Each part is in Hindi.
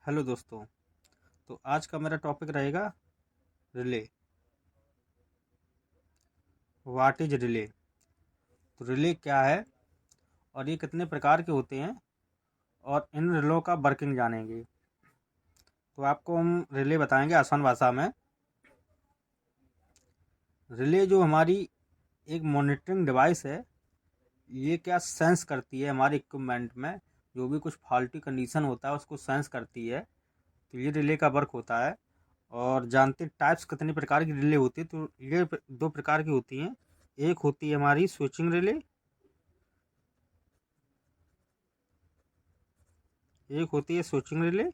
हेलो दोस्तों। तो आज का मेरा टॉपिक रहेगा रिले। What is relay? तो रिले क्या है और ये कितने प्रकार के होते हैं और इन रिलो का वर्किंग जानेंगे। तो आपको हम रिले बताएंगे आसान भाषा में। रिले जो हमारी एक मॉनिटरिंग डिवाइस है, ये क्या सेंस करती है हमारे इक्विपमेंट में जो भी कुछ फॉल्टी कंडीशन होता है उसको सेंस करती है। तो ये रिले का वर्क होता है। और जानते टाइप्स कितने प्रकार की रिले होती है? तो ये दो प्रकार की होती हैं। एक होती है हमारी स्विचिंग रिले, एक होती है स्विचिंग रिले।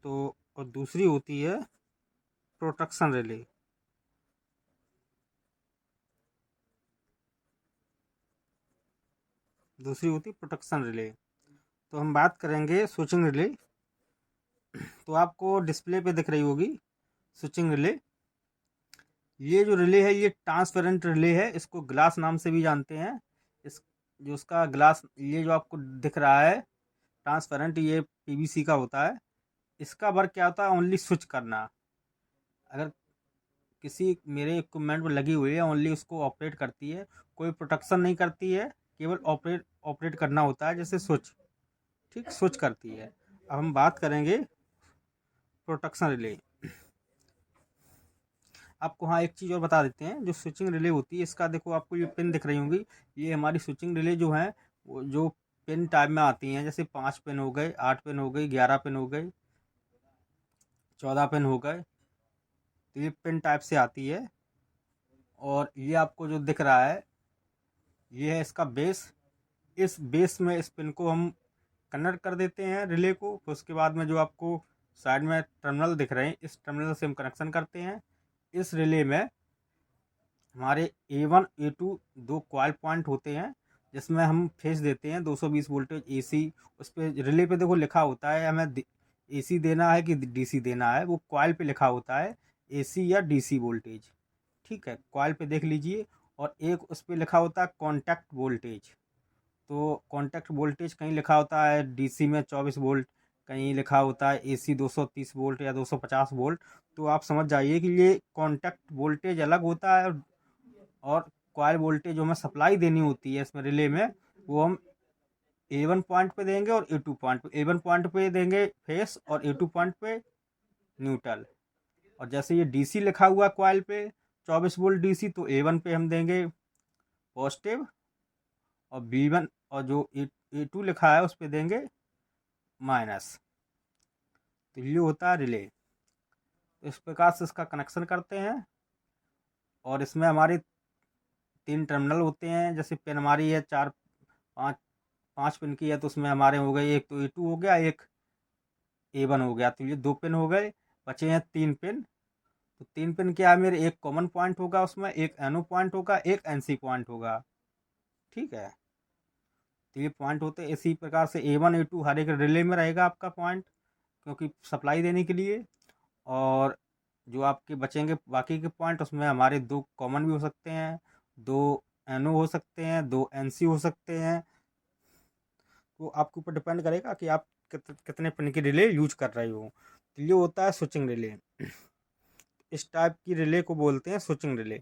तो और दूसरी होती है प्रोटेक्शन रिले। दूसरी होती है प्रोटेक्शन रिले। तो हम बात करेंगे स्विचिंग रिले। तो आपको डिस्प्ले पे दिख रही होगी स्विचिंग रिले। ये जो रिले है ये ट्रांसपेरेंट रिले है, इसको ग्लास नाम से भी जानते हैं। इस जो उसका ग्लास ये जो आपको दिख रहा है ट्रांसपेरेंट, ये पीवीसी का होता है। इसका वर्क क्या होता है? ओनली स्विच करना। अगर किसी मेरे इक्विपमेंट में लगी हुई है, ओनली उसको ऑपरेट करती है, कोई प्रोटेक्शन नहीं करती है। केवल ऑपरेट ऑपरेट करना होता है, जैसे स्विच। ठीक, स्विच करती है। अब हम बात करेंगे प्रोटेक्शन रिले। आपको हाँ एक चीज़ और बता देते हैं। जो स्विचिंग रिले होती है, इसका देखो आपको ये पिन दिख रही होंगी। ये हमारी स्विचिंग रिले जो है वो जो पिन टाइप में आती हैं, जैसे 5 पिन हो गए, 8 पिन हो गई, 11 पिन हो गई, 14 पिन हो गए। तो ये पिन टाइप से आती है। और ये आपको जो दिख रहा है ये है इसका बेस। इस बेस में इस पिन को हम कनेक्ट कर देते हैं रिले को। फिर उसके बाद में जो आपको साइड में टर्मिनल दिख रहे हैं, इस टर्मिनल से हम कनेक्शन करते हैं। इस रिले में हमारे A1 A2 दो कॉइल पॉइंट होते हैं, जिसमें हम फेस देते हैं 220 वोल्टेज AC। उस पर रिले पे देखो लिखा होता है हमें AC देना है कि DC देना है, वो कॉइल पे लिखा होता है AC या DC वोल्टेज। ठीक है, कॉइल पे देख लीजिए। और एक उस पर लिखा होता है कॉन्टैक्ट वोल्टेज। तो कॉन्टैक्ट वोल्टेज कहीं लिखा होता है DC में 24 वोल्ट, कहीं लिखा होता है AC 230 वोल्ट या 250 वोल्ट। तो आप समझ जाइए कि ये कॉन्टैक्ट वोल्टेज अलग होता है। और कॉइल वोल्टेज जो हमें सप्लाई देनी होती है इसमें रिले में, वो हम A1 पॉइंट पे देंगे और A2 पॉइंट पे। A1 पॉइंट पे देंगे फेस और A2 पॉइंट पे न्यूट्रल। और जैसे ये DC लिखा हुआ कॉइल पे 24 वोल्ट DC, तो A1 पे हम देंगे पॉजिटिव, और B1 और जो A2 लिखा है उस पे देंगे माइनस। तो ये होता है रिले। तो इस प्रकार से इसका कनेक्शन करते हैं। और इसमें हमारे 3 टर्मिनल होते हैं। जैसे पिन हमारी है चार पाँच 5 पिन की है, तो उसमें हमारे हो गए, एक तो A2 हो गया, एक A1 हो गया। तो ये 2 पिन हो गए, बचे हैं 3 पिन। तो 3 पिन क्या है मेरे? एक कॉमन पॉइंट होगा उसमें, एक NO पॉइंट होगा, एक NC पॉइंट होगा। ठीक है, तो ये पॉइंट होते हैं। इसी प्रकार से A1 A2 हर एक रिले में रहेगा आपका पॉइंट, क्योंकि सप्लाई देने के लिए। और जो आपके बचेंगे बाकी के पॉइंट, उसमें हमारे 2 कॉमन भी हो सकते हैं, 2 NO हो सकते हैं, 2 NC हो सकते हैं। वो आपके ऊपर डिपेंड करेगा कि आप कितने पिन की रिले यूज कर रहे हो। तो ये होता है स्विचिंग रिले। इस टाइप की रिले को बोलते हैं स्विचिंग रिले।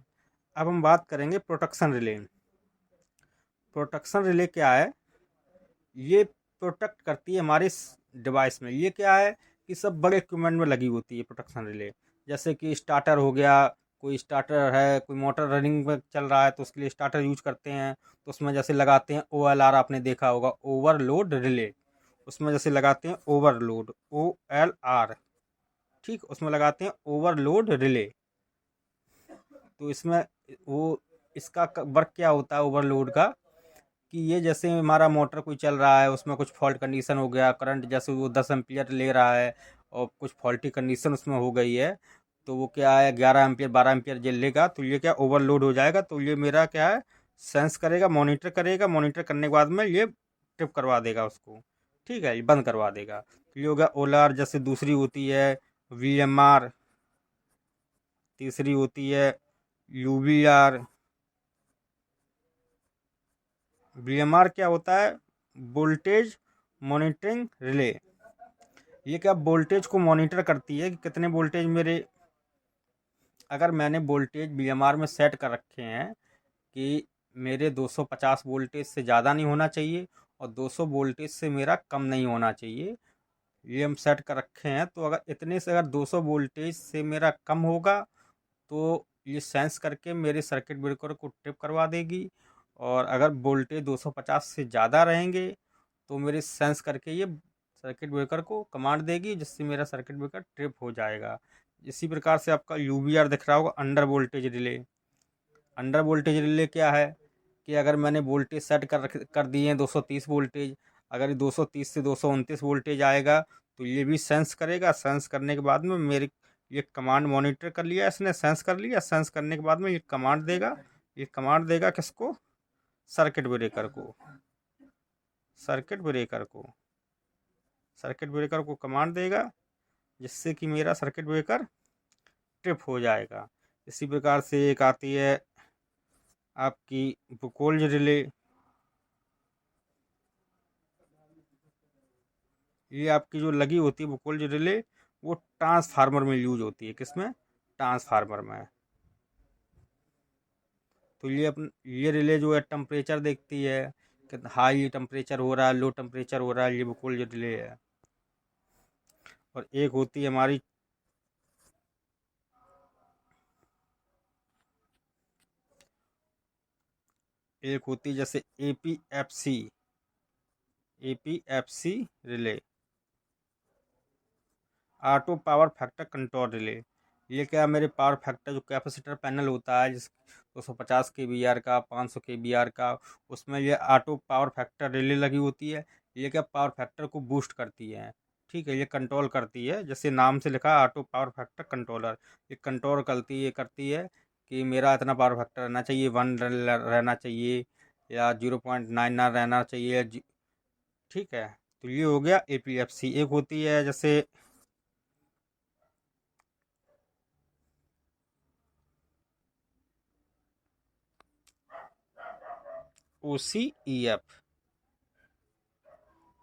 अब हम बात करेंगे प्रोटेक्शन रिले। प्रोटेक्शन रिले क्या है? ये प्रोटेक्ट करती है हमारे डिवाइस में। ये क्या है कि सब बड़े इक्विपमेंट में लगी होती है प्रोटेक्शन रिले। जैसे कि स्टार्टर हो गया, कोई स्टार्टर है, कोई मोटर रनिंग में चल रहा है तो उसके लिए स्टार्टर यूज करते हैं। तो उसमें जैसे लगाते हैं OLR, आपने देखा होगा ओवरलोड रिले। उसमें जैसे लगाते हैं ओवरलोड OLR। ठीक, उसमें लगाते हैं ओवरलोड रिले। तो इसमें वो इसका वर्क क्या होता है ओवरलोड का, कि ये जैसे हमारा मोटर कोई चल रहा है, उसमें कुछ फॉल्ट कंडीशन हो गया, करंट जैसे वो 10 एम्पियर ले रहा है और कुछ फॉल्टी कंडीशन उसमें हो गई है, तो वो क्या है 11 एम्पियर 12 एम्पियर जे लेगा, तो ये क्या ओवरलोड हो जाएगा। तो ये मेरा क्या है, सेंस करेगा, मॉनिटर करेगा। मॉनिटर करने के बाद में ये ट्रिप करवा देगा उसको। ठीक है, ये बंद करवा देगा। तो ये हो गया ओलार। जैसे दूसरी होती है VMR, तीसरी होती है UVR। VMR क्या होता है? वोल्टेज मॉनिटरिंग रिले, ये क्या वोल्टेज को मॉनिटर करती है कि कितने वोल्टेज मेरे, अगर मैंने वोल्टेज बीएमआर में सेट कर रखे हैं कि मेरे 250 वोल्टेज से ज़्यादा नहीं होना चाहिए और 200 वोल्टेज से मेरा कम नहीं होना चाहिए, ये हम सेट कर रखे हैं। तो अगर इतने से अगर 200 वोल्टेज से मेरा कम होगा तो ये सेंस करके मेरे सर्किट ब्रेकर को ट्रिप करवा देगी, और अगर वोल्टेज 250 से ज़्यादा रहेंगे तो मेरे सेंस करके ये सर्किट ब्रेकर को कमांड देगी, जिससे मेरा सर्किट ब्रेकर ट्रिप हो जाएगा। इसी प्रकार से आपका यूबीआर दिख रहा होगा, under voltage relay. Under voltage relay क्या है कि अगर मैंने वोल्टेज सेट कर दिए हैं 230 वोल्टेज, अगर 230 से 229 वोल्टेज आएगा तो ये भी सेंस करेगा। सेंस करने के बाद में मेरी ये कमांड मॉनिटर कर लिया इसने, सेंस कर लिया, सेंस करने के बाद में ये कमांड देगा। ये कमांड देगा किसको? सर्किट ब्रेकर को। सर्किट ब्रेकर को सर्किट ब्रेकर को कमांड देगा, जिससे कि मेरा सर्किट ब्रेकर ट्रिप हो जाएगा। इसी प्रकार से एक आती है आपकी बुकोल्ज रिले, ये आपकी जो लगी होती है बुकोल्ज रिले, वो ट्रांसफार्मर में यूज होती है। किसमें? ट्रांसफार्मर में। तो ये रिले जो है टेम्परेचर देखती है कि हाई टेम्परेचर हो रहा है, लो टेम्परेचर हो रहा है, ये बुकोल्ज रिले है। और एक होती है हमारी एक होती है जैसे APFC relay, auto power factor control relay. ये क्या, मेरे पावर फैक्टर जो कैपेसिटर पैनल होता है जिस 250 kVAR का, 500 kVAR का, उसमें ये ऑटो पावर फैक्टर रिले लगी होती है। ये क्या, पावर फैक्टर को बूस्ट करती है। ठीक है, ये कंट्रोल करती है, जैसे नाम से लिखा ऑटो पावर फैक्टर कंट्रोलर। ये कंट्रोल करती है कि मेरा इतना पावर फैक्टर रहना चाहिए, 1 रहना चाहिए या 0.99 रहना चाहिए। ठीक है, तो ये हो गया एपीएफसी। एक होती है जैसे OCEF,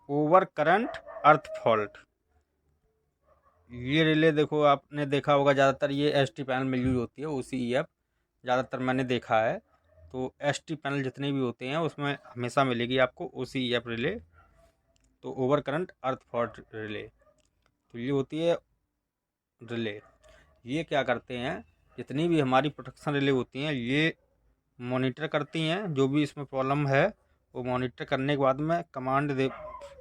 ओवर करंट अर्थ फॉल्ट। ये रिले देखो, आपने देखा होगा ज़्यादातर ये एसटी पैनल में यूज होती है। OCEF ज़्यादातर मैंने देखा है। तो एसटी पैनल जितने भी होते हैं उसमें हमेशा मिलेगी आपको OCEF रिले, तो ओवर करंट अर्थ फॉल्ट रिले। तो ये होती है रिले। ये क्या करते हैं, जितनी भी हमारी प्रोटेक्शन रिले होती हैं ये मॉनिटर करती हैं, जो भी इसमें प्रॉब्लम है वो मॉनिटर करने के बाद में कमांड दे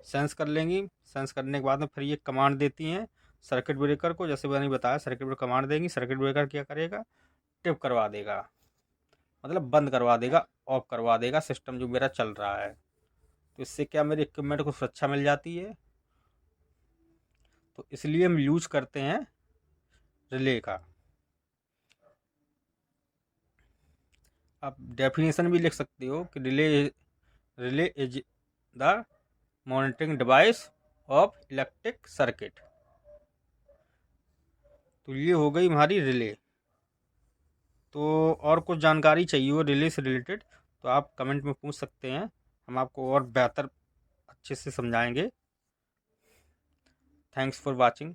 सेंस कर लेंगी। सेंस करने के बाद में फिर ये कमांड देती हैं सर्किट ब्रेकर को। जैसे मैंने बताया, सर्किट ब्रेकर कमांड देंगी, सर्किट ब्रेकर क्या करेगा? ट्रिप करवा देगा, मतलब बंद करवा देगा, ऑफ करवा देगा सिस्टम जो मेरा चल रहा है। तो इससे क्या, मेरे इक्विपमेंट को सुरक्षा मिल जाती है। तो इसलिए हम यूज करते हैं रिले का। आप डेफिनेशन भी लिख सकते हो कि relay is the monitoring device of electric circuit. तो ये हो गई हमारी रिले। तो और कुछ जानकारी चाहिए हो रिले से रिलेटेड तो आप कमेंट में पूछ सकते हैं, हम आपको और बेहतर अच्छे से समझाएंगे। Thanks for watching.